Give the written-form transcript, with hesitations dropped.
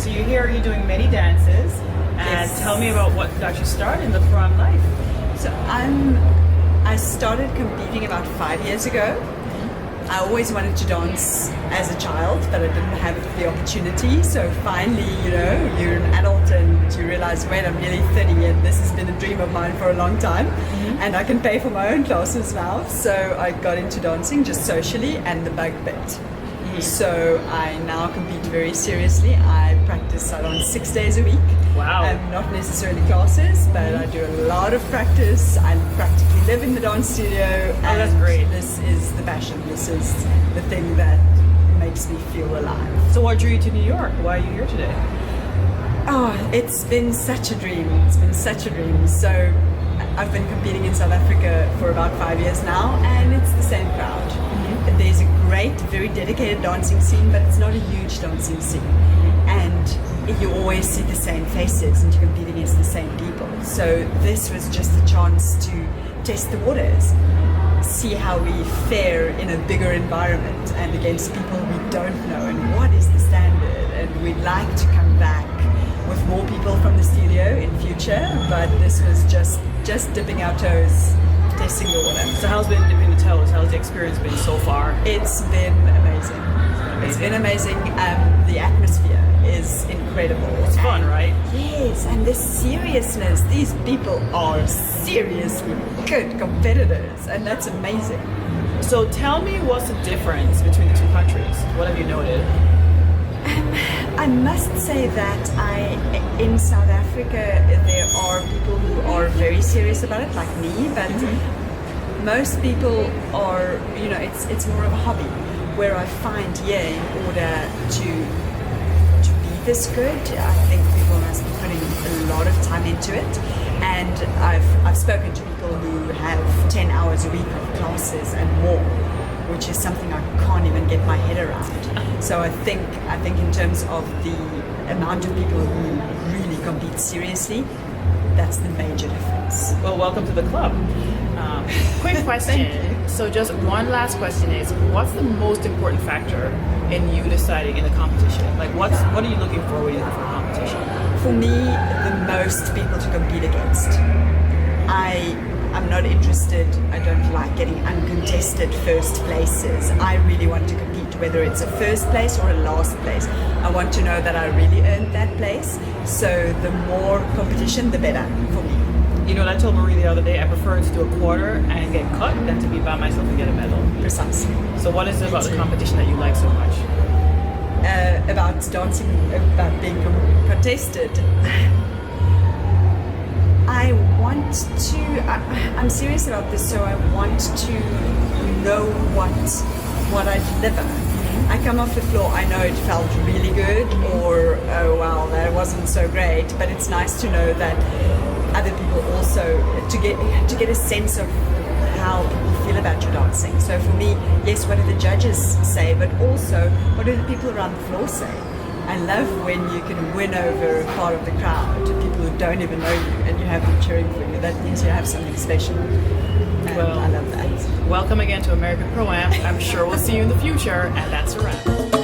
So you're here, you're doing many dances, and Yes. tell me about what got you started in the ProAm life. So I started competing about 5 years ago. I always wanted to dance as a child, but I didn't have the opportunity. So finally, you're an adult and you realize, wait, I'm nearly 30 and this has been a dream of mine for a long time. And I can pay for my own classes now. So I got into dancing just socially and the Berg bit. So I now compete very seriously. I practice on 6 days a week. Wow. Not necessarily classes, but I do a lot of practice. I practically live in the dance studio. Oh, that's great. This is the passion. This is the thing that makes me feel alive. So what drew you to New York? Why are you here today? Oh, it's been such a dream. It's been such a dream. So I've been competing in South Africa for about 5 years now, and it's the same crowd. There's a great, very dedicated dancing scene, but it's not a huge dancing scene. And you always see the same faces and you compete against the same people. So this was just a chance to test the waters, see how we fare in a bigger environment and against people we don't know, and what is the standard. And we'd like to come back with more people from the studio in future, but this was just dipping our toes, testing the water. So how's been dipping the toes? How's the experience been so far? It's been amazing. It's been amazing. The atmosphere is incredible. It's fun, right? Yes, and the seriousness. These people are seriously good competitors, and that's amazing. So tell me, what's the difference between the two countries? What have you noted? I must say that in South Africa, there are people who are very serious about it, like me, but most people are, it's more of a hobby. Where I find here, in order to be this good, I think people must be putting a lot of time into it. And I've spoken to people who have 10 hours a week of classes and more, which is something I can't even get my head around. So I think in terms of the amount of people who really compete seriously, that's the major difference. Well, welcome to the club. Quick question. So just one last question is, what's the most important factor in you deciding in a competition? Like what are you looking for when you're looking for a competition? For me, the most people to compete against. I'm not interested, I don't like getting uncontested first places. I really want to compete, whether it's a first place or a last place. I want to know that I really earned that place. So the more competition, the better for me. You know what I told Marie the other day? I prefer to do a quarter and get cut than to be by myself and get a medal. Precisely. So what is it about the competition that you like so much? About dancing, about being contested. I'm serious about this, so I want to know what I deliver. I come off the floor, I know it felt really good, or oh wow, that wasn't so great, but it's nice to know that other people also, to get a sense of how people feel about your dancing. So for me, yes, what do the judges say, but also what do the people around the floor say? I love when you can win over part of the crowd, people who don't even know you, and you have them cheering for you. That means you have something special. And well, I love that. Welcome again to American ProAm. I'm sure we'll see you in the future, and that's a wrap.